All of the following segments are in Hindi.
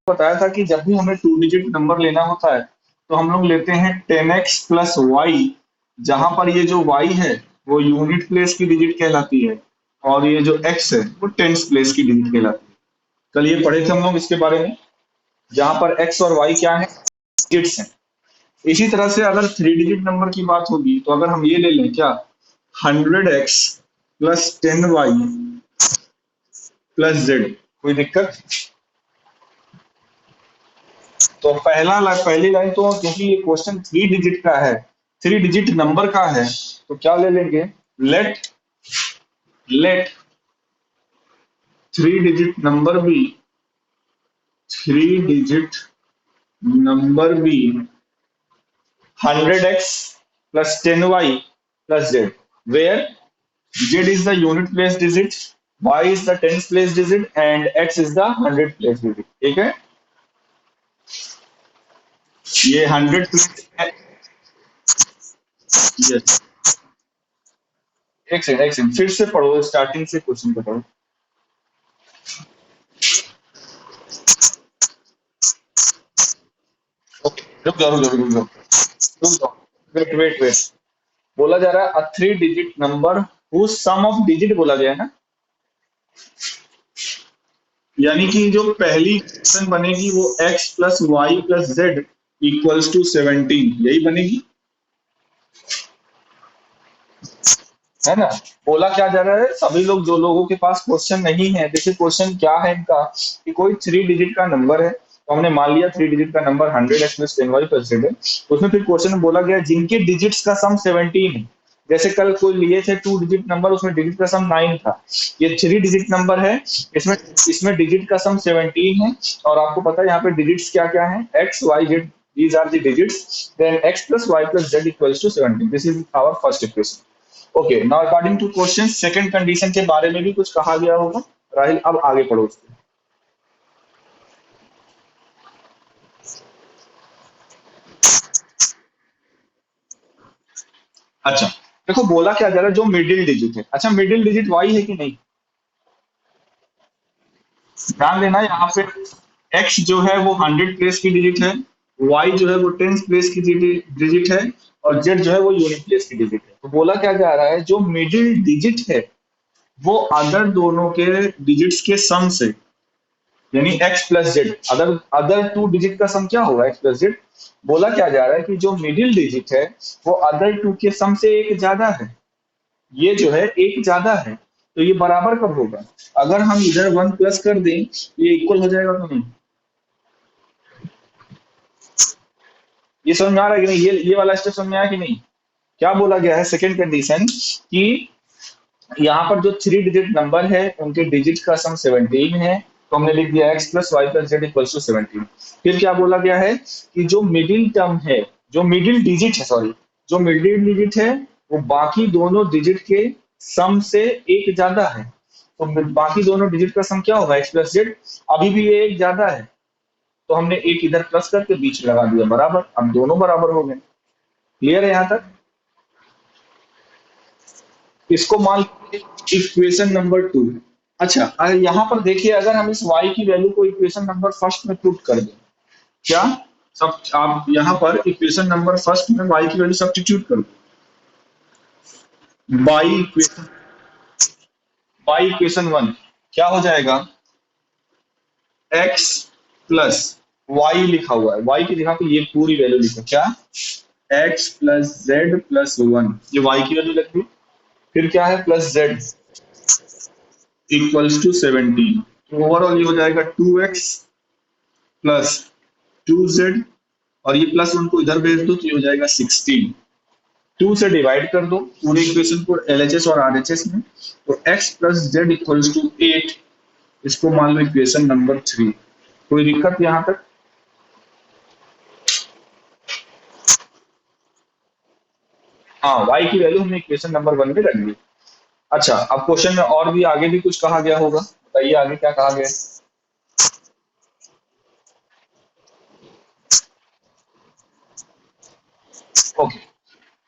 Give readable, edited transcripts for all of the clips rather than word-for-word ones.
बताया था कि जब भी हमें 2 डिजिट नंबर लेना होता है तो हम लोग लेते हैं 10x प्लस वाई, जहां पर ये जो y है वो यूनिट प्लेस की डिजिट कहलाती है और ये जो x है वो टेंस प्लेस की डिजिट कहलाती है। कल ये पढ़े थे हम लोग इसके बारे में, जहां पर x और y क्या है, डिजिट्स हैं। इसी तरह से अगर 3 डिजिट नंबर की बात होगी तो अगर हम ये ले लें क्या, 100x plus 10y plus z, कोई दिक्कत? तो पहली लाइन तो क्योंकि ये क्वेश्चन 3 डिजिट का है, 3 डिजिट नंबर का है, तो क्या ले लेंगे, let let 3 digit number be 3 digit number be 100x plus 10y plus z, where z is the unit place digit, y is the tens place digit and x is the 100 place digit। ठीक है, ये 100 प्लेस, यस, एक सेकंड फिर से पढ़ो, स्टार्टिंग से क्वेश्चन को पढ़ो। ओके, रुक जाओ, वेट, बोला जा रहा है a 3 digit number whose sum of digit बोला गया है ना, यानी कि जो पहली इक्वेशन बनेगी वो x plus y plus z equals to 17, यही बनेगी, है ना। बोला क्या जा रहा है, सभी लोग जो लोगों के पास क्वेश्चन नहीं है, देखिए क्वेश्चन क्या है इनका कि कोई 3 डिजिट का नंबर है, तो हमने मान लिया 3 डिजिट का number 100x plus 10y plus Z है। उसमें फिर क्वेश्चन में बोला गया जिनके डिजिट्स का सम 17 है, जैसे कल कोई लिए थे 2 डिजिट नंबर, उसमें डिजिट का सम 9 था, ये 3 डिजिट नंबर है, इसमें इसमें डिजिट का सम 17 है, और आपको पता है यहाँ पे डिजिट्स क्या क्या है, x y z, these are the digits, then x plus y plus z equals to 17, this is our first equation। Okay, now according to question second condition के बारे में भी कुछ कहा गया होगा, राहिल अब आगे पढ़ो उसको। अच्छा, देखो बोला क्या जा रहा है, जो मिडिल डिजिट है, अच्छा मिडिल डिजिट वाई है कि नहीं, ध्यान देना यहाँ पे x जो है वो 100 प्लेस की डिजिट है, y जो है वो 10 प्लेस की डिजिट है, और z जो है वो यूनिट प्लेस की डिजिट है। तो बोला क्या जा रहा है, जो मिडिल डिजिट है वो अदर दोनों के डिजिट्स के सम से, यानी x plus Z, other other 2 digit का सम क्या होगा, x प्लस जेड। बोला क्या जा रहा है कि जो मिडिल डिजिट है वो अदर 2 के सम से एक ज्यादा है, ये जो है एक ज्यादा है, तो ये बराबर कब होगा, अगर हम इधर 1 प्लस कर दें ये इक्वल हो जाएगा तो नहीं, ये समझ में आ रहा है कि नहीं, ये वाला स्टेप समझ में आया कि नहीं। क्या बोला गया है सेकंड कंडीशन कि यहाँ पर जो 3 डिजिट नंबर है उनके डिजिट का सम 17 है, तो हमने लिख दिया x plus y plus z equal to 17। फिर क्या बोला गया है कि जो मिडिल टर्म है, जो मिडिल डिजिट है, सॉरी, जो मिडिल डिजिट है वो बाकी दोनों डिजिट के सम से एक ज्यादा है, तो बाकी दोनों डिजिट का सम क्या होगा, x प्लस जेड, अभी भी ये एक ज्यादा है, तो हमने एक इधर प्लस करके बीच में लगा दिया बराबर, अब दोनों बराबर हो गए। क्लियर है यहाँ तक, इसको मान इक्वेशन नंबर 2। अच्छा, यहाँ पर देखिए अगर हम इस y की वैल्यू को इक्वेशन नंबर फर्स्ट में पुट कर दें, क्या सब आप यहाँ पर इक्वेशन नंबर फर्स्ट में y की वैल्यू सब्स्टिट्यूट कर दो, y इक्वेशन, y इक्वेशन 1 क्या हो जाएगा, x प्लस y लिखा हुआ है, y की जगह पे ये पूरी वैल्यू लिखो, क्या x प्लस जेड प्लस 1, ये y की वैल्यू लग गई, फिर क्या है प्लस जेड इक्वल्स टू 17, तो ओवरऑल ये हो जाएगा 2x प्लस 2z, और ये प्लस उनको इधर भेज दो तो ये हो जाएगा 16, 2 से डिवाइड कर दो पूरे इक्वेशन को LHS और RHS में, तो x plus z equals to 8, इसको मान लो इक्वेशन नंबर 3। कोई दिक्कत यहाँ तक, हाँ y की वैल्यू हमने इक्वेशन नंबर 1 में रख दी। अच्छा, अब क्वेश्चन में और भी आगे भी कुछ कहा गया होगा, बताइए आगे क्या कहा गया। ओके,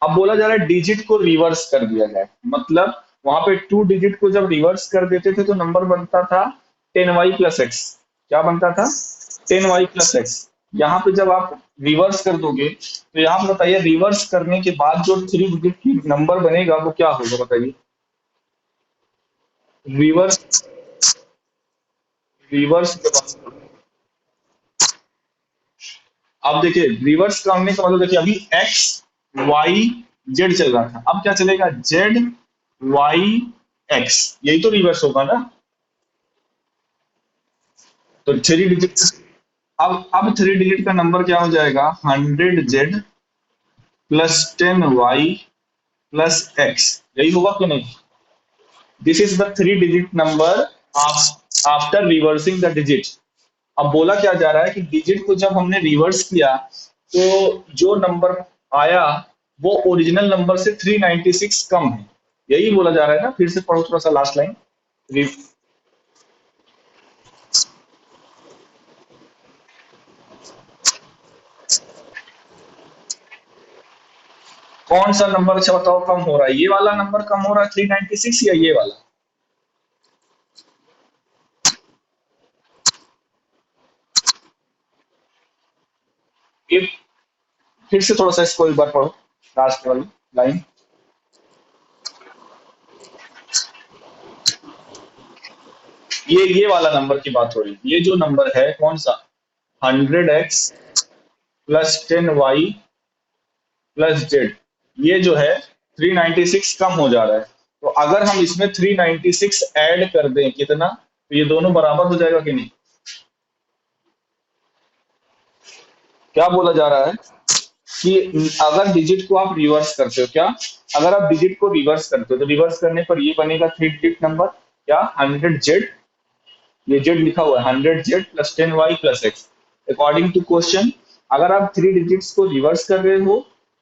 अब बोला जा रहा है डिजिट को रिवर्स कर दिया जाए, मतलब वहां पे 2 डिजिट को जब रिवर्स कर देते थे तो नंबर बनता था 10y प्लस एक्स, क्या बनता था 10y प्लस एक्स। यहाँ पे जब आप रिवर्स कर दोगे तो यहाँ पे बताइए रिवर्स करने के बाद जो 3 डिजिट की नंबर बनेगा वो क्या होगा बताइए। रिवर्स रिवर्स के बाद अब देखिए रिवर्स करने का मतलब देखिए अभी एक्स वाई जेड चल रहा था, अब क्या चलेगा जेड वाई एक्स, यही तो रिवर्स होगा ना। तो 3 डिजिट अब 3 डिजिट का नंबर क्या हो जाएगा 100 z plus 10 y plus x, यही होगा कि नहीं। This is the 3 digit number after reversing the digit. अब बोला क्या जा रहा है कि डिजिट को जब हमने रिवर्स किया तो जो नंबर आया वो ओरिजिनल नंबर से 396 कम है, यही बोला जा रहा है ना। फिर से पढ़ो थोड़ा सा लास्ट लाइन। कौन सा नंबर अच्छा बताओ कम हो रहा है, ये वाला नंबर कम हो रहा है 396 या ये वाला। ये फिर से थोड़ा सा इसको एक बार पढ़ो लास्ट वाली लाइन। ये वाला नंबर की बात हो रही है, ये जो नंबर है कौन सा 100x plus 10y plus Z, ये जो है 396 कम हो जा रहा है। तो अगर हम इसमें 396 ऐड कर दें कितना तो ये दोनों बराबर हो जाएगा कि नहीं। क्या बोला जा रहा है कि अगर डिजिट को आप रिवर्स करते हो, क्या अगर आप डिजिट को रिवर्स करते हो तो रिवर्स करने पर ये बनेगा 3 डिजिट नंबर क्या 100 जेड, ये जेड लिखा हुआ है 100 z plus 10 y plus x. According to question अगर आप 3 डिजिट्स को रिवर्स कर रहे हो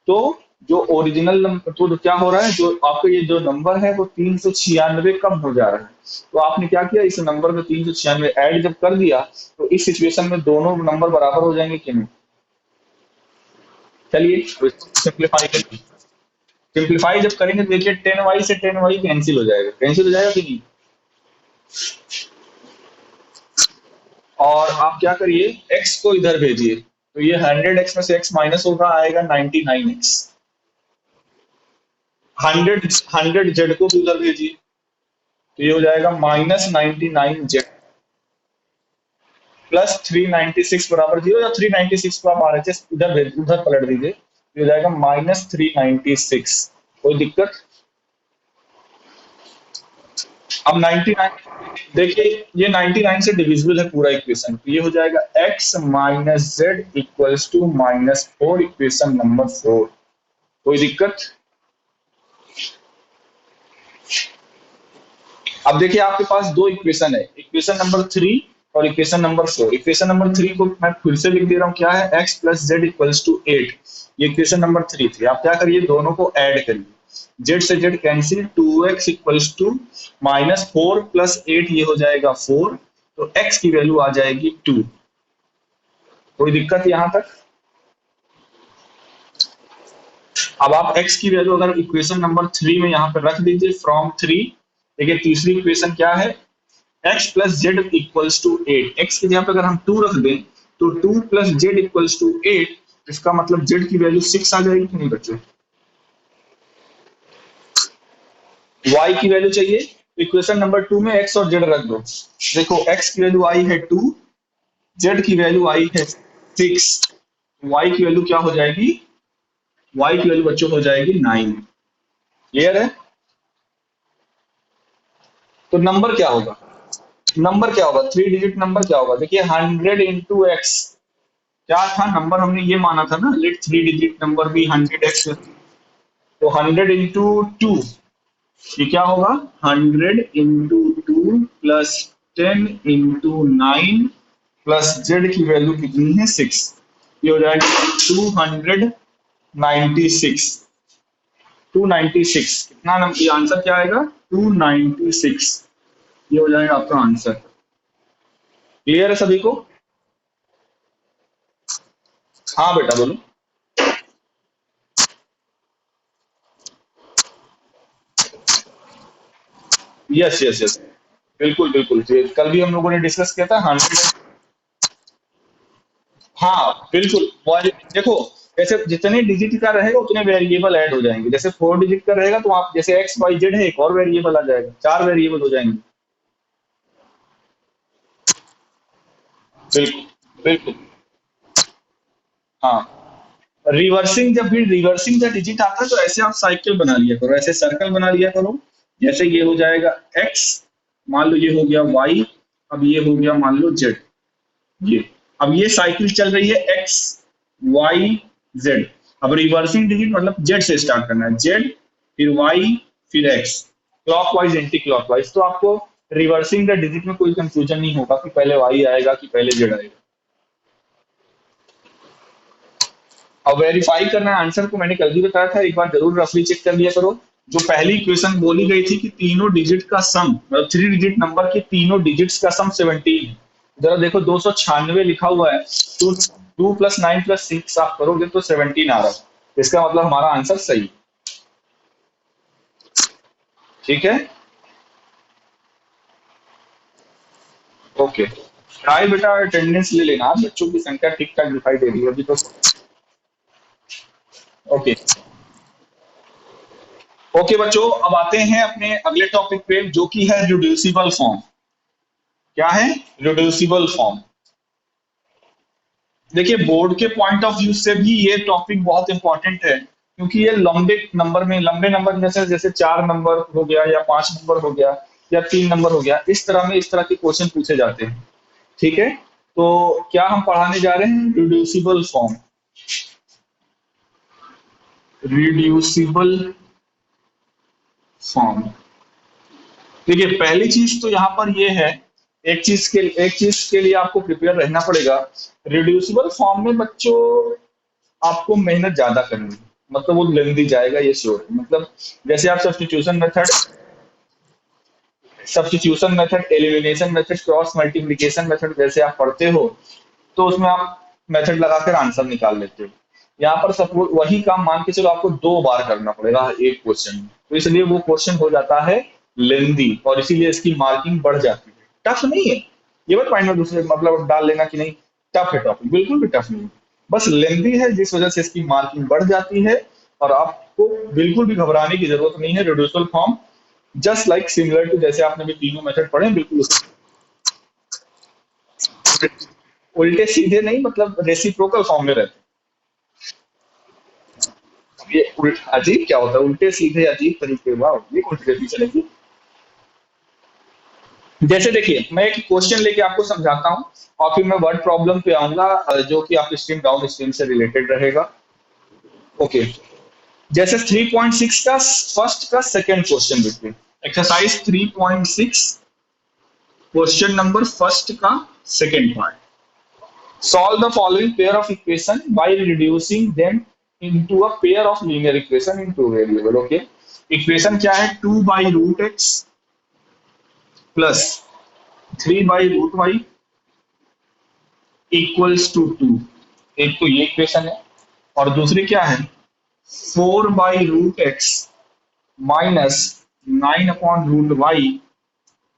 तो जो ओरिजिनल नंबर तो क्या हो रहा है जो आपका ये जो नंबर है वो 396 कम हो जा रहा है। तो आपने क्या किया इस नंबर में 396 ऐड जब कर दिया तो इस सिचुएशन में दोनों नंबर बराबर हो जाएंगे कि नहीं। चलिए सिंप्लीफाई करिए। सिंप्लीफाई जब करेंगे तो देखिए 10 वाई से 10 वाई कैंसिल हो जाएगा कि नहीं। और आप क्या करिए एक्स को इधर भेजिए तो ये 100x में से x माइनस होगा आएगा 99x। 100 जेड को भी उधर भेजिए तो ये हो जाएगा -99 जेड प्लस 396 बराबर 0, या 396 को आप RHS उधर पलट दीजिए ये हो जाएगा -396। कोई दिक्कत। अब 99 देखिए ये 99 से डिविजिबल है पूरा इक्वेशन, तो ये हो जाएगा x minus z equals to -4, equation number 4। कोई दिक्कत। अब देखिए आपके पास दो इक्वेशन है, इक्वेशन नंबर 3 और इक्वेशन नंबर 4। इक्वेशन नंबर 3 को मैं फिर से लिख दे रहा हूँ क्या है x plus z equals to 8, ये इक्वेशन नंबर 3 थी। आप क्या करिए दोनों को ऐड करिए, जेड से Z cancel 2x equals to -4 plus 8, ये हो जाएगा 4, तो x की वैल्यू आ जाएगी 2। कोई दिक्कत यहाँ तक। अब आप x की वैल्यू अगर इक्वेशन नंबर 3 में यहाँ पर रख दीजिए फ्रॉम 3। देखिए तीसरी इक्वेशन क्या है x plus z equals to 8, x की जगह पे अगर हम 2 रख दें तो 2 प्लस जेड इक्वल्स टू 8, इसका मतलब जेड की वैल्यू 6 आ जाएगी कि नहीं बच्चों। y की वैल्यू चाहिए तो इक्वेशन नंबर 2 में x और z रख दो। देखो x की वैल्यू आई है 2, z की वैल्यू आई है 6, y की वैल्यू क्या हो जाएगी y की वैल्यू बच्चों हो जाएगी 9। क्लियर है। तो नंबर क्या होगा, नंबर क्या होगा 3 डिजिट नंबर क्या होगा। देखिए 100 इंटू एक्स क्या था नंबर, हमने ये माना था ना लेट 3 डिजिट नंबर भी 100x, तो 100 इंटू 2 ये क्या होगा 100 into 2 plus 10 into 9 plus Z की वैल्यू कितनी है 6, ये हो जाएगा 296। 296 कितना नंबर, ये आंसर क्या आएगा 296, ये हो जाएगा आपका आंसर। क्लियर है सभी को। हाँ बेटा बोलो। यस यस यस बिल्कुल बिल्कुल, कल भी हम लोगों ने डिस्कस किया था 100। हाँ बिल्कुल, देखो जैसे जितने डिजिट का रहेगा उतने वेरिएबल ऐड हो जाएंगे। जैसे 4 डिजिट का रहेगा तो आप जैसे एक्स वाई जेड है, एक और वेरिएबल आ जाएगा, 4 वेरिएबल हो जाएंगे। बिल्कुल बिल्कुल। हाँ, रिवर्सिंग, जब भी रिवर्सिंग का डिजिट आता है तो ऐसे आप साइकिल बना लिया करो, ऐसे सर्कल बना लिया करो। जैसे ये हो जाएगा एक्स, मान लो ये हो गया वाई, अब ये हो गया मान लो जेड। ये अब ये साइकिल चल रही है एक्स वाई जेड। अब रिवर्सिंग डिजिट मतलब जेड से स्टार्ट करना है, जेड फिर वाई फिर एक्स, क्लॉकवाइज एंटी क्लॉकवाइज। तो आपको रिवर्सिंग द डिजिट में कोई कंफ्यूजन नहीं होगा कि पहले वाई आएगा कि पहले जेड आएगा। अब वेरीफाई करना है आंसर को, मैंने कल भी बताया था, एक बार जरूर रफली चेक कर लिया करो। जो पहली इक्वेशन बोली गई थी कि तीनों डिजिट का सम, मतलब 3 डिजिट नंबर के तीनों डिजिट्स का सम 17 है। जरा देखो 296 लिखा हुआ है, तो 2 + 9 + 6 आप करोगे तो 17 आ रहा है। इसका मतलब हमारा आंसर सही है। ठीक है, ओके। ट्राई बेटा अटेंडेंस ले लेना, बच्चों की संख्या ठीक ठाक दिखाई दे रही है अभी तो। ओके ओके बच्चों, अब आते हैं अपने अगले टॉपिक पे जो कि है रिड्यूसिबल फॉर्म। क्या है? Reducible form. देखिए बोर्ड के पॉइंट ऑफ व्यू से भी ये टॉपिक बहुत इंपॉर्टेंट है, क्योंकि ये लंबे नंबर में से जैसे 4 नंबर हो गया या 5 नंबर हो गया या 3 नंबर हो गया, इस तरह में इस तरह के क्वेश्चन पूछे जाते हैं। ठीक है, तो क्या हम पढ़ाने जा रहे हैं? Reducible form. Reducible form. देखिए पहली चीज तो यहाँ पर ये है, एक चीज के लिए आपको प्रिपेयर रहना पड़ेगा। रिड्यूसिबल फॉर्म में बच्चों आपको मेहनत ज्यादा करनी है, मतलब वो लेंदी जाएगा ये श्योर है। मतलब जैसे आप substitution method, elimination method, cross multiplication method जैसे आप पढ़ते हो, तो उसमें आप मेथड लगाकर आंसर निकाल लेते हो। यहाँ पर सपोज वही काम मान के चलो आपको 2 बार करना पड़ेगा एक क्वेश्चन में, तो इसलिए वो क्वेश्चन हो जाता है लेंदी, और इसीलिए इसकी मार्किंग बढ़ जाती है। टफ नहीं है, ये मत माइंड में दूसरे मतलब डाल लेना कि नहीं टफ है, टॉपिक बिल्कुल भी टफ नहीं है, बस लेंदी है जिस वजह से इसकी मार्किंग बढ़ जाती है। और आपको बिल्कुल भी घबराने की जरूरत नहीं है। Reducible form just like similar to जैसे आपने भी तीनों मेथड पढ़े बिल्कुल उल्टे सीधे नहीं, मतलब रेसिप्रोकल फॉर्म में रहते हैं। ये अजीब क्या होता है, उल्टे सीधे अजीब तरीके, वाह ये कौन सी चलेगी चलेगी। जैसे देखिए मैं एक क्वेश्चन लेके आपको समझाता हूँ, और फिर मैं वर्ड प्रॉब्लम पे आऊंगा जो कि आप स्ट्रीम डाउन स्ट्रीम से रिलेटेड रहेगा। ओके, जैसे 3.6 का फर्स्ट का सेकंड क्वेश्चन देखिए, एक्सरसाइज 3.6 क्वेश्चन नंबर फर्स्ट का second part. Solve the following pair of equation by reducing them into a pair of linear equation in two variable. Okay, equation क्या है? 2/√x plus 3/√y equals to 2। एक तो ये इक्वेशन है, और दूसरी क्या है? 4/√x माइनस 9/√y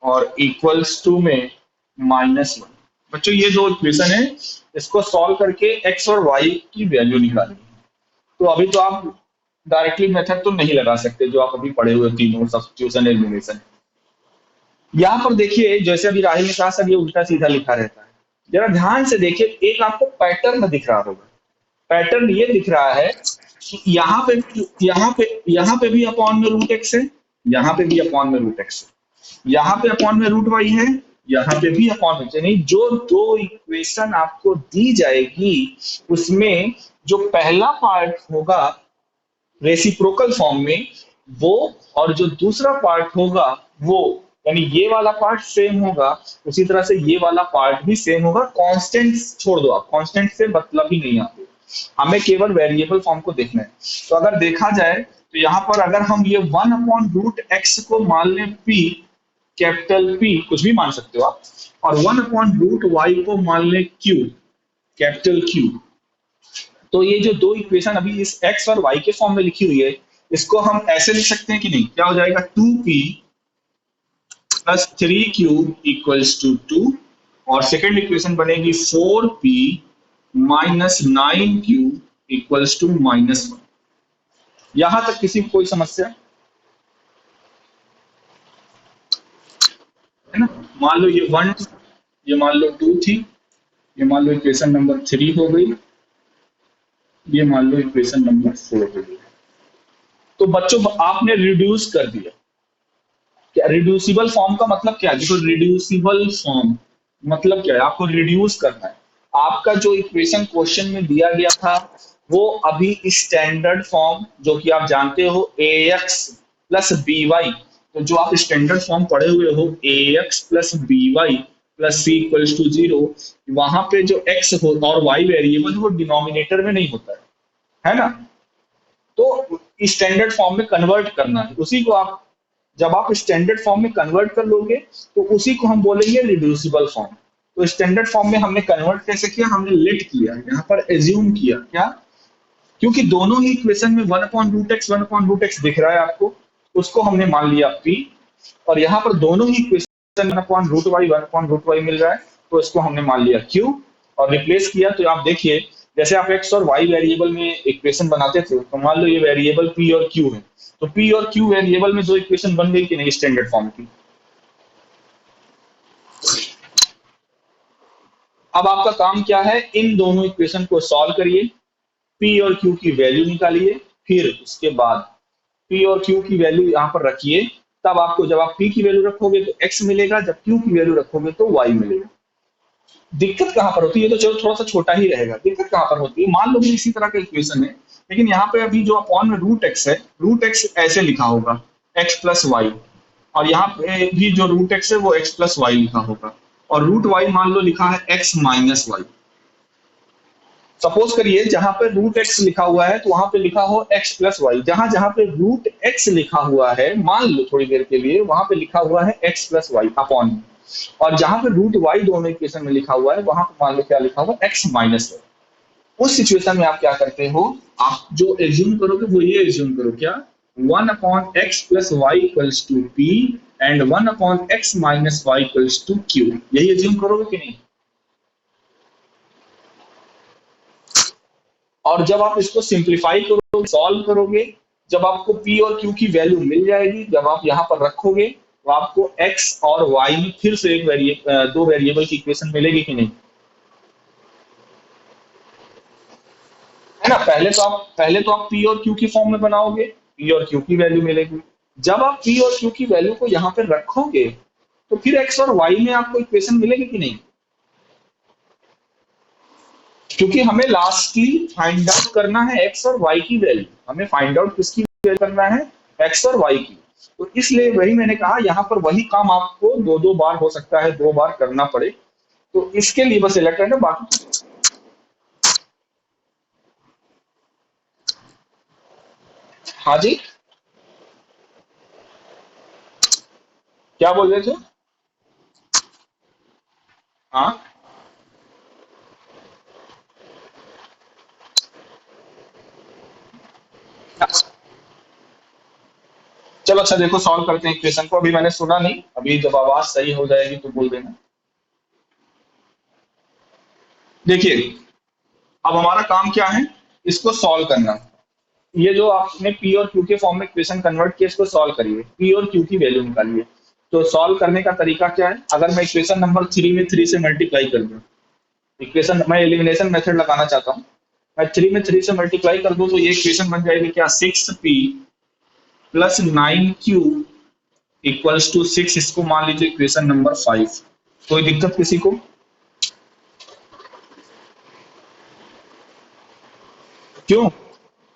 और इक्वल्स टू में -1। बच्चों ये दो इक्वेशन है, इसको सॉल्व करके एक्स और वाई की वैल्यू निकालनी है। तो अभी तो आप डायरेक्टली मेथड तो नहीं लगा सकते जो आप अभी पढ़े हुए तीनों सब्स्टिट्यूशन एलिमिनेशन। यहाँ पर देखिए जैसे अभी राहिल ने कहा सर ये उल्टा सीधा लिखा रहता है, जरा ध्यान से देखिए, एक आपको पैटर्न दिख रहा होगा। पैटर्न ये दिख रहा है कि यहाँ पे भी अपॉन में रूट एक्स है, यहाँ पे भी अपॉन में रूट एक्स है, यहाँ पे अपॉन में रूट वाई है, यहाँ पे भी अपॉन में, यानी जो दो इक्वेशन आपको दी जाएगी उसमें जो पहला पार्ट होगा रेसिप्रोकल फॉर्म में वो, और जो दूसरा पार्ट होगा वो, यानी ये वाला पार्ट सेम होगा, उसी तरह से ये वाला पार्ट भी सेम होगा। कांस्टेंट छोड़ दो, आप कांस्टेंट से मतलब ही नहीं आते, हमें केवल वेरिएबल फॉर्म को देखना है। तो अगर देखा जाए तो यहाँ पर अगर हम ये 1/√x को मान लें p, कैपिटल P कुछ भी मान सकते हो आप, और 1/√y को मान लें Q, कैपिटल Q, तो ये जो दो इक्वेशन अभी इस x और y के फॉर्म में लिखी हुई है, इसको हम ऐसे लिख सकते हैं कि नहीं? क्या हो जाएगा? 2p plus 3q equals to 2, और सेकेंड इक्वेशन बनेगी 4p -9q इक्वल्स टू -1। यहां तक किसी को कोई समस्या है ना? मान लो ये 1, ये मान लो 2 थी, ये मान लो इक्वेशन नंबर 3 हो गई, ये मान लो इक्वेशन नंबर 4 हो गई। तो बच्चों आपने रिड्यूस कर दिया। क्या रिड्यूसिबल फॉर्म का मतलब क्या है? देखो रिड्यूसिबल फॉर्म मतलब क्या है, आपको रिड्यूस करना है। आपका जो इक्वेशन क्वेश्चन में दिया गया था वो अभी स्टैंडर्ड फॉर्म, जो कि आप जानते हो a x plus b y, तो जो आप स्टैंडर्ड फॉर्म पढ़े हुए हो a x plus b y plus c equals to 0, वहां पे जो एक्स हो और वाई वेरिएबल वो डिनोमिनेटर में नहीं होता है ना? तो स्टैंडर्ड फॉर्म में कन्वर्ट करना है उसी को आप। जब आप स्टैंडर्ड फॉर्म में कन्वर्ट कर लोगे तो उसी को हम बोलेंगे रिड्यूसिबल फॉर्म। तो स्टैंडर्ड फॉर्म में हमने कन्वर्ट कैसे किया? हमने लेट किया, यहाँ पर एज्यूम किया। क्या? क्योंकि दोनों ही इक्वेशन में 1/√x 1/√x दिख रहा है आपको, उसको हमने मान लिया p, और यहाँ पर दोनों ही इक्वेशन 1/√y 1/√y मिल रहा है, तो इसको हमने मान लिया q और रिप्लेस किया। तो आप देखिए, जैसे आप x और y वेरिएबल में इक्वेशन बनाते थे, तो मान लो ये वेरिएबल p और q है, तो p और q वेरिएबल में जो इक्वेशन बन गई कि नहीं स्टैंडर्ड फॉर्म की। अब आपका काम क्या है? इन दोनों इक्वेशन को सॉल्व करिए, p और q की वैल्यू निकालिए, फिर उसके बाद p और q की वैल्यू यहाँ पर रखिए। तब आपको जब आप p की वैल्यू रखोगे तो x मिलेगा, जब q की वैल्यू रखोगे तो y मिलेगा। दिक्कत कहां पर होती है? ये तो चलो थोड़ा सा छोटा ही रहेगा। दिक्कत कहां पर होती है? मान लो कि इसी तरह का इक्वेशन है, लेकिन यहाँ पे अभी जो अपॉन में रूट एक्स है, रूट एक्स ऐसे लिखा होगा एक्स प्लस वाई, और यहाँ पे भी जो रूट एक्स है वो एक्स प्लस वाई लिखा होगा, और रूट वाई मान लो लिखा है एक्स माइनस वाई। सपोज करिए जहां पे रूट एक्स लिखा हुआ है तो वहां पे लिखा हो एक्स प्लस वाई। जहां जहां पे रूट एक्स लिखा हुआ है, मान लो थोड़ी देर के लिए वहां पे लिखा हुआ है एक्स प्लस वाई अपॉन, और जहां पे रूट वाई दोनों इक्वेशन में लिखा हुआ है वहां पे मान लो क्या लिखा हुआ एक्स माइनस वाई। उस सिचुएशन में आप क्या करते हो? आप जो एज्यूम करोगे वो ये एज्यूम करो, क्या 1/x plus y equals to p and 1/x minus y equals to q. यही एज्यूम करोगे कि नहीं? और जब आप इसको सिंप्लीफाई करोगे, सॉल्व करोगे, जब आपको p और q की वैल्यू मिल जाएगी, जब आप यहाँ पर रखोगे तो आपको x और y में फिर से दो वेरिएबल की इक्वेशन मिलेगी कि नहीं? है ना? पहले तो आप p और q की फॉर्म में बनाओगे, p और q की वैल्यू मिलेगी। जब आप p और q की वैल्यू को यहाँ पे रखोगे तो फिर x और y में आपको इक्वेशन मिलेगी कि नहीं? क्योंकि हमें लास्ट की फाइंड आउट करना है एक्स और वाई की वैल्यू। हमें फाइंड आउट किसकी वैल्यू करना है? एक्स और वाई की। तो इसलिए वही मैंने कहा, यहाँ पर वही काम आपको दो दो बार हो सकता है, दो बार करना पड़े, तो इसके लिए बस सिलेक्ट करना। बाकी हाँ जी, क्या बोल रहे थे? हाँ चलो अच्छा, देखो सॉल्व करते हैं इक्वेशन को। अभी मैंने सुना नहीं, अभी जब आवाज सही हो जाएगी तो बोल देना। देखिए, अब हमारा काम क्या है? इसको सॉल्व करना। ये जो आपने पी और क्यू के फॉर्म में इक्वेशन कन्वर्ट किया, इसको सॉल्व करिए, पी और क्यू की वैल्यू निकालिए। तो सॉल्व करने का तरीका क्या है? अगर मैं इक्वेशन नंबर 3 में 3 से मल्टीप्लाई कर दूं, इक्वेशन मैं एलिमिनेशन मेथड लगाना चाहता हूँ, मैं 3 में 3 से मल्टीप्लाई कर दूं तो ये इक्वेशन बन जाएगी क्या? 6p plus 9q equals to 6। इसको मान लीजिए इक्वेशन नंबर 5। कोई दिक्कत किसी को? क्यों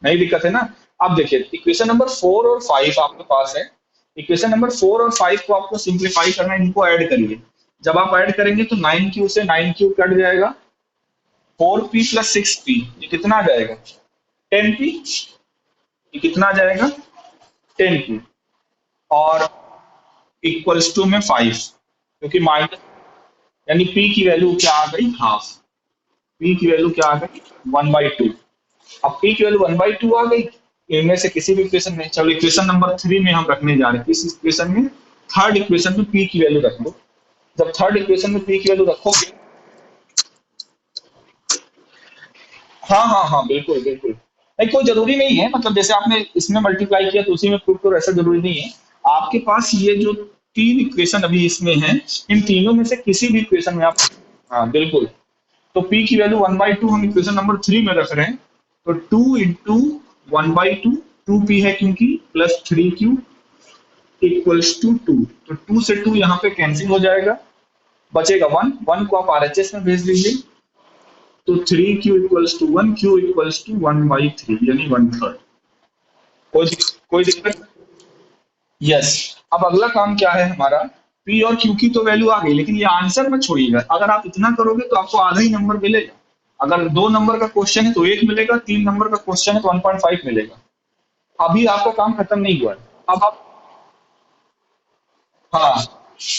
नहीं दिक्कत है ना? अब देखिए, इक्वेशन नंबर 4 और 5 आपके पास है। इक्वेशन नंबर 4 और 5 को आपको सिंप्लीफाई करना है, इनको ऐड करिए। जब आप ऐड करेंगे तो 9q से 9q कट जाएगा, 4p प्लस 6p, ये कितना आ जाएगा? 10p। ये कितना आ जाएगा? 10p। और इक्वल्स टू में 5, क्योंकि माइनस, यानी p की वैल्यू क्या आ गई? हाफ। p की वैल्यू क्या आ गई? 1/2। अब p की वैल्यू 1/2 आ गई, इनमें से किसी भी इक्वेशन में। चलो इक्वेशन नंबर 3 में हम रखने जा रहे हैं। किस इक्वेशन में? थर्ड इक्वेशन में p की वैल्यू रख लो। जब थर्ड इक्वेशन में p की वैल्यू रखोगे हाँ हाँ हाँ, बिल्कुल बिल्कुल। नहीं, कोई जरूरी नहीं है, मतलब जैसे आपने इसमें मल्टीप्लाई किया तो उसी में प्रूव करो, ऐसा जरूरी नहीं है। आपके पास ये जो तीन इक्वेशन अभी इसमें है, इन तीनों में से किसी भी इक्वेशन में आप, हाँ बिल्कुल। तो p की वैल्यू 1/2 हम इक्वेशन नंबर 3 में रख रहे हैं। तो 2 इंटू 1/2, 2p है क्योंकि, प्लस 3q इक्वल्स टू 2। तो 2 से 2 यहाँ पे कैंसिल हो जाएगा, बचेगा 1, 1 को आप आरएचएस में भेज दीजिए। तो 3q equals to 1, q equals to 1/3 यानी 1/3। कोई दिक्कत? यस। अब अगला काम क्या है हमारा, p और q की तो वैल्यू आ गई, लेकिन ये आंसर मत छोड़िएगा। अगर आप इतना करोगे तो आपको आधा ही नंबर मिलेगा। अगर 2 नंबर का क्वेश्चन है तो 1 मिलेगा, 3 नंबर का क्वेश्चन है तो 1.5 मिलेगा। अभी आपका काम खत्म नहीं हुआ है। अब आप, हाँ,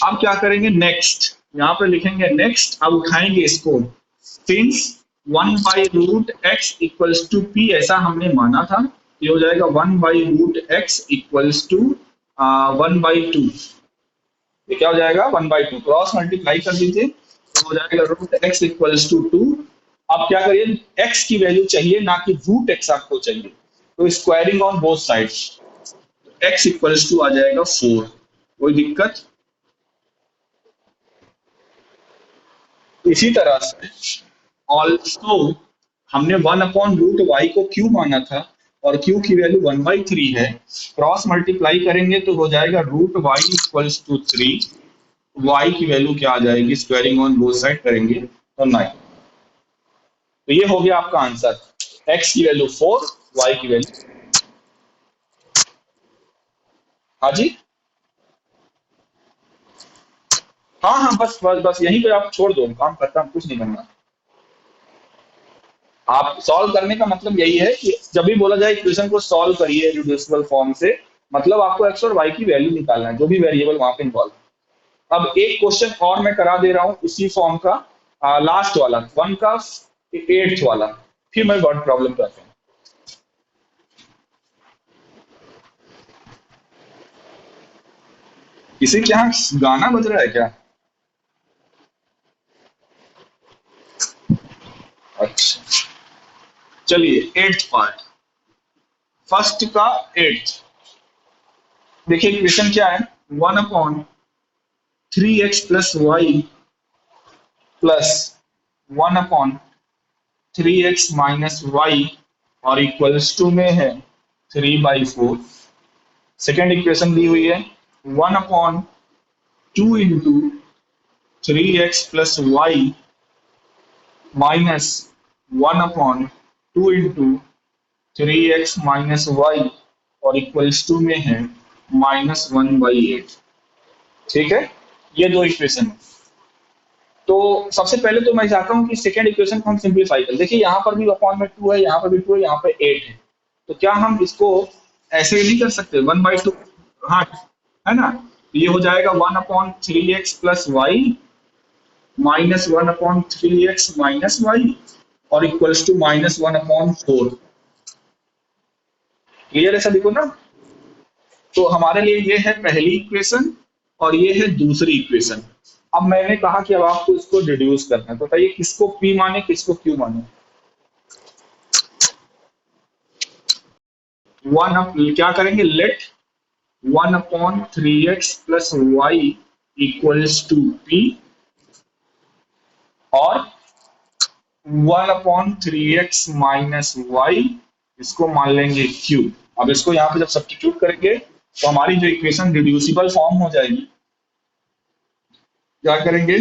अब क्या करेंगे, नेक्स्ट, यहाँ पे लिखेंगे नेक्स्ट। अब उठाएंगे इसको, since 1/√x equals to p, ऐसा हमने माना था। ये हो जाएगा 1/√x इक्वल्स टू 1/2। ये क्या हो जाएगा, 1/2। क्रॉस मल्टीप्लाई कर दीजिए तो हो जाएगा √x इक्वल्स टू 2। अब क्या करिए, x की वैल्यू चाहिए ना कि √x आपको चाहिए, तो squaring on both sides, x equals to आ जाएगा 4। कोई दिक्कत? इसी तरह से ऑल्सो हमने 1/√y को q माना था, और q की वैल्यू 1/3 है। क्रॉस मल्टीप्लाई करेंगे तो हो जाएगा √y इक्वल्स टू 3। y की वैल्यू क्या आ जाएगी, स्क्वायरिंग ऑन बोथ साइड करेंगे तो 9। तो ये हो गया आपका आंसर, x की वैल्यू 4, y की वैल्यू, हाँ जी, हाँ हाँ, बस बस बस यहीं पे आप छोड़ दो, काम करता हूँ, कुछ नहीं करना। आप सॉल्व करने का मतलब यही है कि जब भी बोला जाए इक्वेशन को सॉल्व करिए रिड्यूसिबल फॉर्म से, मतलब आपको एक्स और वाई की वैल्यू निकालना है, जो भी वेरिएबल वहां पे इन्वॉल्व है। अब एक क्वेश्चन और मैं करा दे रहा हूँ इसी फॉर्म का, लास्ट वाला, 1 का 8th वाला, फिर मैं वर्ड प्रॉब्लम करता हूँ। किसी के यहाँ गाना बज रहा है क्या? अच्छा, चलिए 8th पार्ट, फर्स्ट का 8th। देखिए क्वेश्चन क्या है, 1/3x plus y plus 1/3x - y और इक्वल्स टू में है 3/4। सेकेंड इक्वेशन दी हुई है 1/2 × 3x + y minus 1/2 × 3x - y और इक्वल्स टू में है -1/8। ठीक है, ये दो इक्वेशन है। तो सबसे पहले तो मैं चाहता हूं कि सेकेंड इक्वेशन को हम सिंप्लीफाई करें। देखिए यहाँ पर भी अपॉन में 2 है, यहाँ पर भी 2 है, यहाँ पे 8 है। तो क्या हम इसको ऐसे नहीं कर सकते, 1/2? हाँ, है ना। तो ये हो जाएगा 1/3x + y minus 1/3x - y और इक्वल्स टू -1/4। क्लियर है सभी को ना? तो हमारे लिए ये है पहली इक्वेशन और ये है दूसरी इक्वेशन। अब मैंने कहा कि अब आपको इसको रिड्यूस करना है, तो बताइए किसको p माने किसको q माने। क्या करेंगे, let 1/3x + y equals to p और 1/3x - y इसको मान लेंगे q। अब इसको यहाँ पे जब सब्स्टिट्यूट करेंगे तो हमारी जो इक्वेशन रिड्यूसिबल फॉर्म हो जाएगी। क्या करेंगे,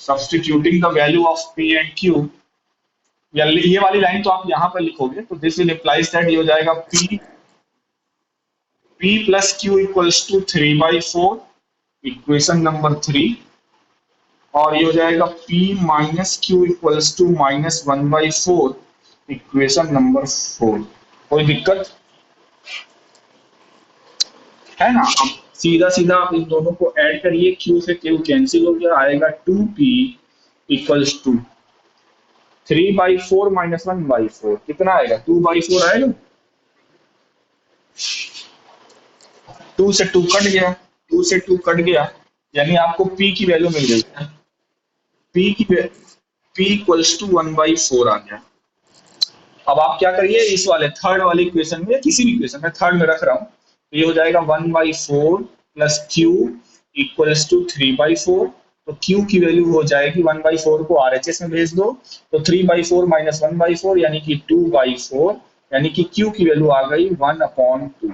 substituting the value of p and q, या ये वाली लाइन तो आप यहाँ पर लिखोगे, तो दिस विल इम्प्लाइज दैट ये हो जाएगा p + q equals to 3/4, equation number 3। और ये हो जाएगा p - q equals to -1/4, equation number 4। कोई दिक्कत है ना? अब सीधा सीधा आप इन दोनों को ऐड करिए, q से q कैंसिल हो गया, आएगा 2p इक्वल्स टू 3/4 - 1/4, कितना आएगा, 2/4 आएगा। 2 से 2 कट गया, 2 से 2 कट गया, यानी आपको p की वैल्यू मिल गई। p की P इक्वल्स टू 1/4 आ गया। अब आप क्या करिए, इस वाले थर्ड वाले इक्वेशन में, किसी भी इक्वेशन में थर्ड में रख रहा हूं, तो ये हो जाएगा 1/4 प्लस क्यू इक्वल्स टू 3/4। तो क्यू की वैल्यू हो जाएगी 1/4 को आरएचएस में भेज दो, तो 3/4 माइनस 1/4 यानी कि 2/4, यानी कि क्यू की वैल्यू आ गई 1/2।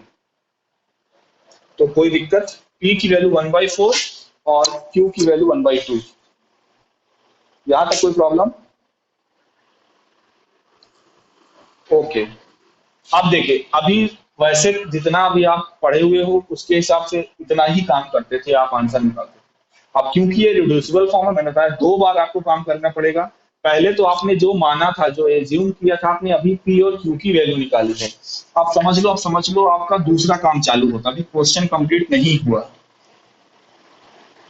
तो कोई दिक्कत, पी की वैल्यू 1/4 और क्यू की वैल्यू 1/2, यहां तक कोई प्रॉब्लम? ओके। अब देखिए, अभी वैसे जितना अभी आप पढ़े हुए हो उसके हिसाब से इतना ही काम करते थे आप, आंसर निकालते। अब क्योंकि ये रिड्यूसिबल फॉर्म है, मैंने बताया 2 बार आपको काम करना पड़ेगा। पहले तो आपने जो माना था, जो एज्यूम किया था आपने, अभी पी और क्यू की वैल्यू निकाली है। आप समझ लो आपका दूसरा काम चालू होता, अभी क्वेश्चन कंप्लीट नहीं हुआ।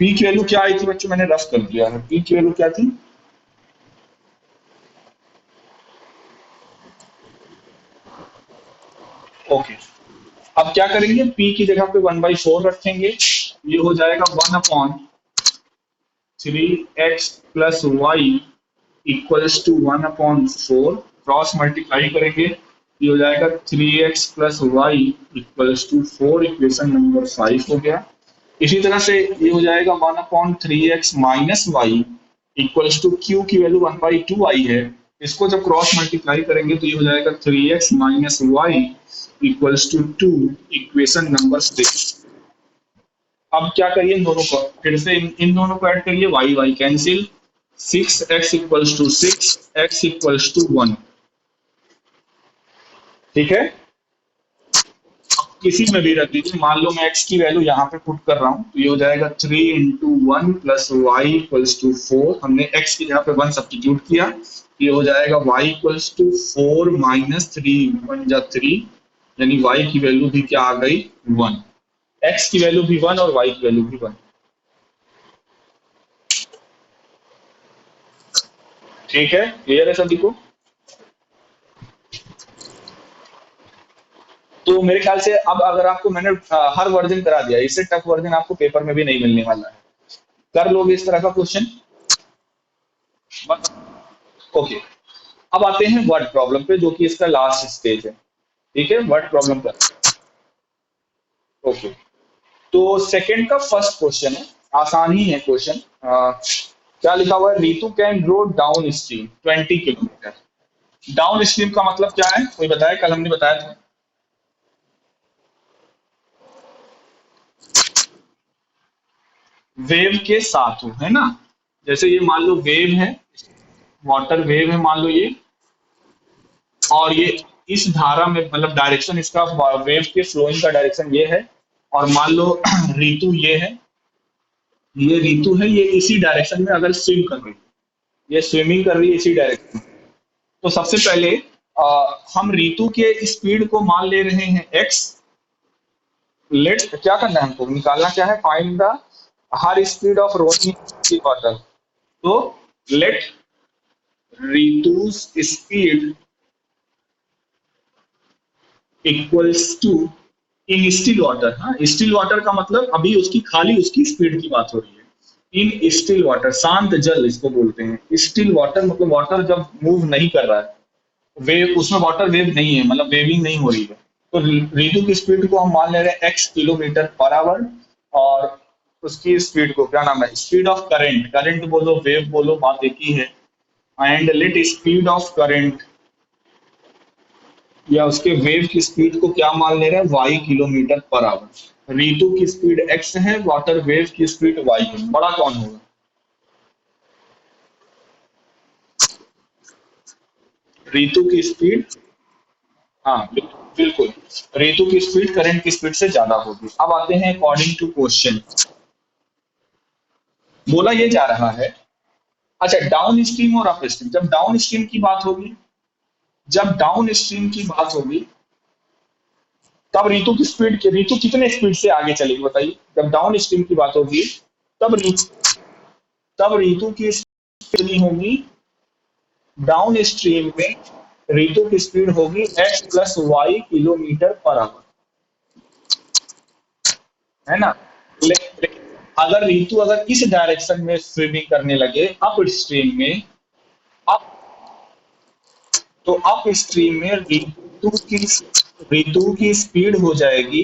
पी की वैल्यू क्या आई थी बच्चों, मैंने रफ कर दिया है। पी की वैल्यू क्या थी? ओके। अब क्या करेंगे, पी की जगह पे 1/4 रखेंगे, ये हो जाएगा 1/3x plus y equals to 1/4। Cross multiply करेंगे, ये हो जाएगा 3x plus y equals to 4। Equation number 5 हो गया। इसी तरह से ये हो जाएगा 1/3x minus y equals to, q की वैल्यू 1/2 आई है, इसको जब क्रॉस मल्टीप्लाई करेंगे तो ये हो जाएगा 3x minus y equals to 2। Equation number 6। अब क्या करिए, इन दोनों को फिर से इन दोनों को ऐड करिए, y y cancel. 6x equals to 6, x equals to 1। ठीक है। किसी में भी रख दीजिए, मान लो मैं x की वैल्यू यहाँ पे पुट कर रहा हूँ, तो ये हो जाएगा 3 × 1 प्लस वाई इक्वल्स टू 4। हमने x की जगह पे 1 सब्सटीट्यूट किया, ये हो जाएगा y इक्वल्स टू 4 माइनस 3, 1 जा 3, यानी y की वैल्यू भी क्या आ गई, 1। x की वैल्यू भी 1 और y की वैल्यू भी 1। ठीक है, क्लियर है सभी को? तो मेरे ख्याल से अब अगर आपको मैंने हर वर्जन करा दिया, इससे टफ वर्जन आपको पेपर में भी नहीं मिलने वाला है। कर लोगे इस तरह का क्वेश्चन? ओके। अब आते हैं वर्ड प्रॉब्लम पे, जो कि इसका लास्ट स्टेज है। ठीक है, वर्ड प्रॉब्लम का। ओके। तो सेकंड का फर्स्ट क्वेश्चन है, आसान ही है क्वेश्चन। क्या लिखा हुआ है, Ritu can row downstream 20 kilometre. Downstream का मतलब क्या है, कोई बताया? कल हमने बताया था। वेव के साथ हो, है ना। जैसे ये मान लो वेव है, वाटर वेव है मान लो ये, और ये इस धारा में, मतलब डायरेक्शन इसका, वेव के फ्लोइंग का डायरेक्शन ये है। और मान लो रीतु ये है, ये रीतु है, ये इसी डायरेक्शन में अगर स्विम कर रही है, ये स्विमिंग कर रही है इसी डायरेक्शन में। तो सबसे पहले हम रीतु के स्पीड को मान ले रहे हैं x। लेट क्या करना है हमको, निकालना क्या है, find the her speed of rowing water. तो let Ritu's speed equals to, in still water. हाँ, स्टिल वाटर का मतलब अभी उसकी खाली उसकी स्पीड की बात हो रही है। इन स्टिल वाटर, शांत जल इसको बोलते हैं। स्टिल वाटर मतलब वाटर जब मूव नहीं कर रहा है, वेव, उसमें वाटर वेव नहीं है, मतलब वेविंग नहीं हो रही है। तो रीतु की स्पीड को हम मान ले रहे हैं x किलोमीटर पर आवर, और उसकी स्पीड को क्या नाम है, स्पीड ऑफ करंट, करंट बोलो वेव बोलो, बात एक ही है। And let speed of current, या उसके वेव की स्पीड को क्या मान ले रहे हैं, y किलोमीटर पर आवर। रीतु की स्पीड x है, वाटर वेव की स्पीड y है, बड़ा कौन होगा? रीतु की स्पीड, हाँ बिल्कुल, रीतु की स्पीड करंट की स्पीड से ज्यादा होगी। अब आते हैं अकॉर्डिंग टू क्वेश्चन। बोला ये जा रहा है, अच्छा डाउन स्ट्रीम और अप स्ट्रीम, जब डाउन स्ट्रीम की बात होगी, जब डाउन स्ट्रीम की बात होगी, तब रीतु की स्पीड, रीतु कितने स्पीड से आगे चलेगी बताइए? जब डाउन स्ट्रीम की बात होगी, तब रीतु, तब रीतु की स्पीड होगी डाउन स्ट्रीम में, रीतु की स्पीड होगी x plus y kilometre per hour, है ना। लेकिन अगर रीतु अगर इस डायरेक्शन में स्विमिंग करने लगे अप स्ट्रीम में, अब तो अप स्ट्रीम में ऋतु की स्पीड हो जाएगी,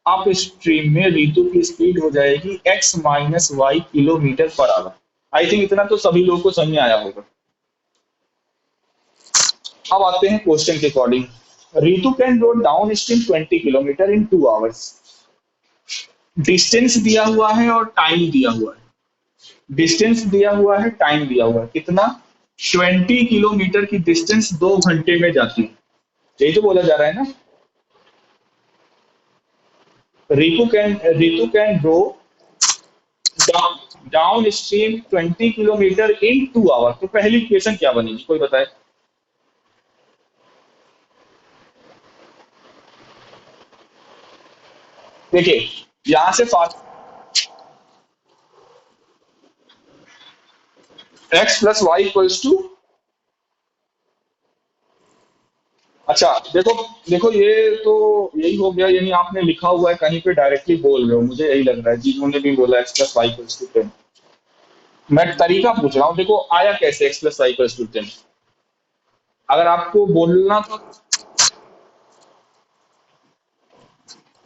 अप स्ट्रीम में ऋतु की स्पीड हो जाएगी x-y kilometre per our. I think इतना तो सभी लोगों को समझ में आया होगा। अब आते हैं क्वेश्चन के according. Ritu can road down stream 20 kilometre in 2 hours. Distance दिया हुआ है और टाइम दिया हुआ है। डिस्टेंस दिया हुआ है, टाइम दिया हुआ है, कितना? 20 किलोमीटर की डिस्टेंस 2 घंटे में जाती है। यही तो बोला जा रहा है ना। Ritu can row downstream 20 kilometre in 2 hour. तो पहली इक्वेशन क्या बनेगी, कोई बताए? देखिए, यहां से x plus y equals to, अच्छा देखो, देखो ये तो यही हो गया, यानी आपने लिखा हुआ है कहीं पे, डायरेक्टली बोल रहे हो, मुझे यही लग रहा है जिन्होंने भी बोला x plus y equals to 10। मैं तरीका पूछ रहा हूँ, देखो आया कैसे x plus y equals to 10। अगर आपको बोलना तो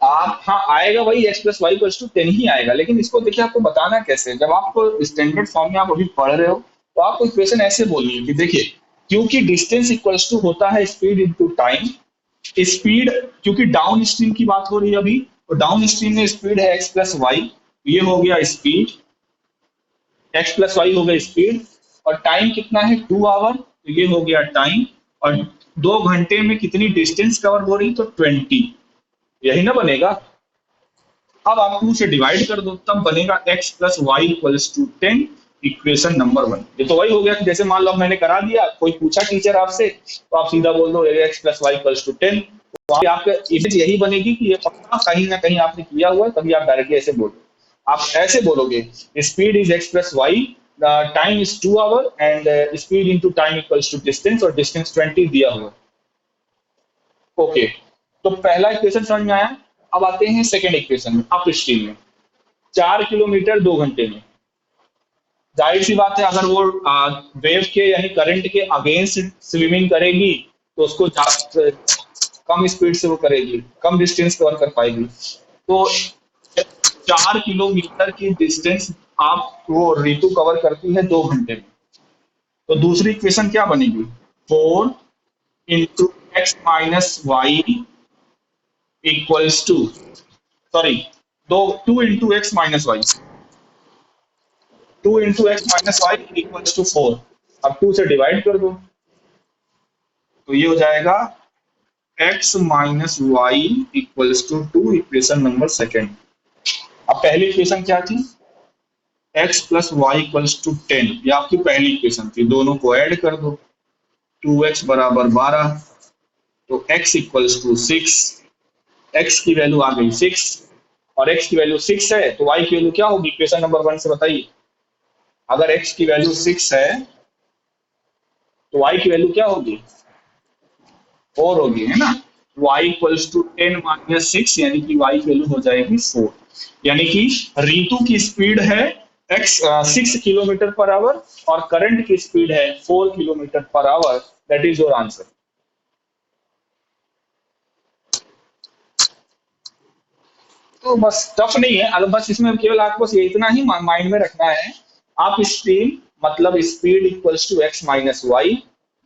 आप, हाँ आएगा वही x plus y equals to 10 ही आएगा, लेकिन इसको देखिए आपको बताना कैसे। जब आप स्टैंडर्ड फॉर्म में आप अभी पढ़ रहे हो तो आपको इक्वेशन ऐसे बोलनी है कि देखिए, क्योंकि डिस्टेंस इक्वल्स टू होता है स्पीड इनटू टाइम। स्पीड, क्योंकि डाउन स्ट्रीम की बात हो रही है अभी, तो डाउन स्ट्रीम में स्पीड है एक्स प्लस वाई, ये हो गया स्पीड, एक्स प्लस वाई हो गया स्पीड। और टाइम कितना है, 2 आवर, तो ये हो गया टाइम। और 2 घंटे में कितनी डिस्टेंस कवर हो रही, तो 20। यही ना बनेगा। अब आप 2 से डिवाइड कर दो, तब बनेगा x plus y equals to 10। Equation number 1। ये तो वही हो गया कि जैसे मान लो मैंने करा दिया, कोई पूछा टीचर आपसे, तो आप सीधा बोल दो x plus y equals to 10। तो आपका इमेज यही बनेगी कि ये पक्का कहीं ना कहीं आपने किया हुआ है, तभी आप डायरेक्टली ऐसे बोलो। आप ऐसे बोलोगे, speed is x plus y, time is 2 hour, and speed into time equals to distance, और डिस्टेंस 20 दिया हुआ। ओके, तो पहला इक्वेशन समझ में आया। अब आते हैं सेकेंड इक्वेशन में, अप स्ट्रीम में। 4 किलोमीटर 2 घंटे में, जाहिर सी बात है अगर वो वेव के यानी करंट के अगेंस्ट स्विमिंग करेगी तो उसको कम स्पीड से वो करेगी, कम डिस्टेंस कवर कर पाएगी। तो 4 किलोमीटर की डिस्टेंस आप वो ऋतु कवर करती है 2 घंटे में। तो दूसरी इक्वेशन क्या बनेगी, 4 into x minus y equals to, sorry, 2 into x minus y, 2 into x minus y equals to 4। अब 2 से डिवाइड कर दो, तो ये हो जाएगा x minus y equals to 2, equation number second. अब पहली इक्वेशन क्या थी, x plus y equals to 10, ये आपकी पहली इक्वेशन थी। दोनों को ऐड कर दो, 2x बराबर 12, तो x इक्वल्स टू 6। x की वैल्यू आ गई 6, और x की वैल्यू 6 है, तो y की वैल्यू क्या होगी इक्वेशन नंबर 1 से बताइए। अगर x की वैल्यू 6 है तो y की वैल्यू क्या होगी, 4 होगी, है ना। y इक्वल्स टू 10 - 6, यानी कि y की वैल्यू हो जाएगी 4। यानी कि ऋतु की स्पीड है x 6 किलोमीटर पर आवर, और करंट की स्पीड है 4 kilometre per our. That is your answer. तो बस टफ नहीं है, अगर बस इसमें केवल आपको बस ये इतना ही माइंड में रखना है। अप स्ट्रीम मतलब speed equals to x minus y,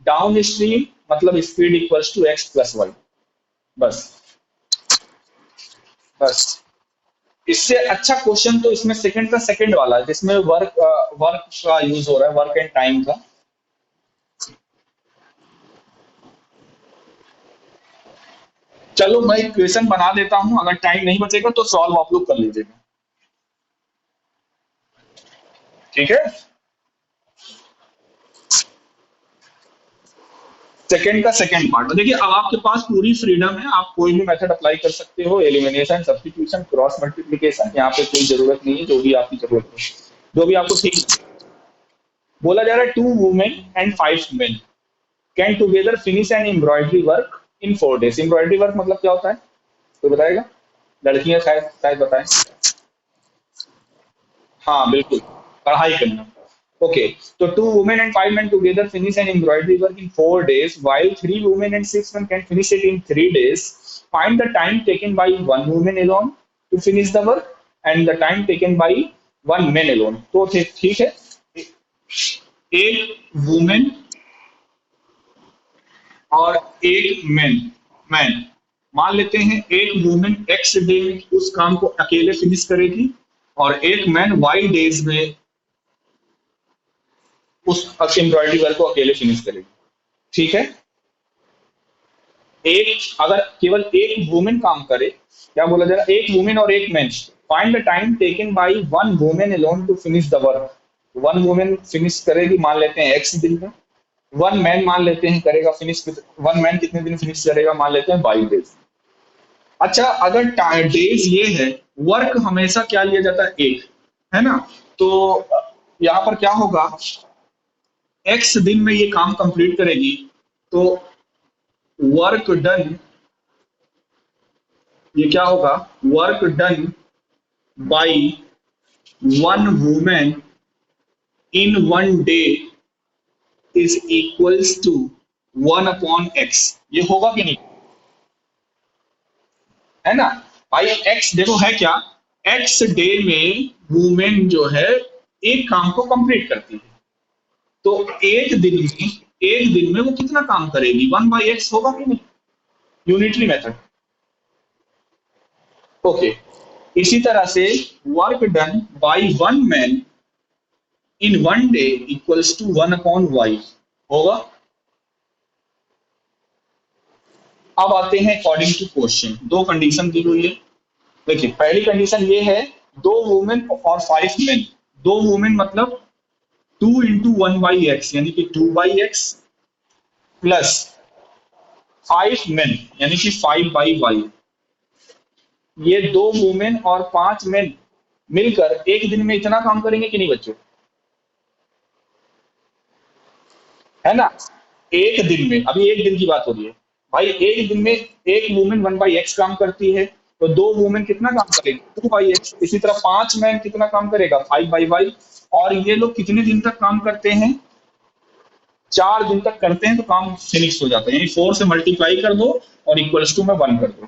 downstream मतलब speed equals to x plus y. बस, बस। इससे अच्छा क्वेश्चन तो इसमें सेकंड का सेकंड वाला है, जिसमें वर्क का यूज हो रहा है, वर्क एंड टाइम का। चलो मैं इक्वेशन बना देता हूं, अगर टाइम नहीं बचेगा तो सॉल्व आप लोग कर लीजिएगा, ठीक है। सेकंड का सेकंड पार्ट देखिए, अब आपके पास पूरी फ्रीडम है, आप कोई भी मेथड अप्लाई कर सकते हो, एलिमिनेशन, सब्स्टिट्यूशन, क्रॉस मल्टीप्लिकेशन, यहाँ पे कोई जरूरत नहीं है, जो भी आपकी जरूरत हो, जो भी आपको ठीक लगे। बोला जा रहा है 2 women and 5 men can together finish an embroidery work in 4 days. Embroidery work मतलब क्या होता है, तो बताएगा? लड़कियां शायद शायद बताएं। हाँ बिल्कुल, कढ़ाई करना। Okay, so 2 women and 5 men together finish an embroidery work in 4 days, while 3 women and 6 men can finish it in 3 days. Find the time taken by one woman alone to finish the work and the time taken by one man alone. तो ठीक है, एक वुमेन और एक मैन मैन मान लेते हैं एक वुमेन एक्स डे में उस काम को अकेले फिनिश करेगी और एक मैन वाई डेज में उस एम्ब्रॉयडरी वर्क को अकेले फिनिश करेगी। ठीक है, एक अगर केवल एक वुमेन काम करे, क्या बोला जा रहा है, एक वुमेन और एक man, find the time taken by one women alone to finish the work. One women फिनिश करेगी मान लेते हैं एक्स दिन में, वन मैन मान लेते हैं करेगा फिनिश, वन मैन कितने दिन फिनिश करेगा मान लेते हैं 22 डेज। अच्छा, अगर डेज ये है, वर्क हमेशा क्या लिया जाता है, एक, है ना, तो यहां पर क्या होगा, एक्स दिन में ये काम कंप्लीट करेगी तो वर्क डन, ये क्या होगा, work done by one women in one day is equals to 1/x। ये होगा कि नहीं, है ना भाई। एक्स देखो है क्या, एक्स डे में वुमेन जो है एक काम को कंप्लीट करती है, तो एक दिन में वो कितना काम करेगी, 1/x होगा कि नहीं, यूनिटरी मेथड। ओके, इसी तरह से work done by one man in one day equals to 1/y होगा। अब आते हैं अकॉर्डिंग टू क्वेश्चन, दो कंडीशन दी हुई है। देखिए पहली कंडीशन ये है, 2 वुमेन और 5 मेन, 2 वुमेन मतलब 2 इंटू 1/x यानी कि 2/x प्लस 5 मेन यानी कि 5/y। ये 2 वुमेन और 5 मेन मिलकर एक दिन में इतना काम करेंगे कि नहीं बच्चों, है ना। एक दिन में, अभी एक दिन की बात हो रही है भाई, एक दिन में एक वुमेन 1/x काम करती है, तो 2 वुमेन कितना काम करेगी, 2/x। इसी तरह 5 मैन कितना काम करेगा, 5/y। और ये लोग कितने दिन तक काम करते हैं, 4 दिन तक करते हैं, तो काम फिनिश हो जाता है, यानी 4 से मल्टीप्लाई कर दो और इक्वल्स टू में 1 कर दो।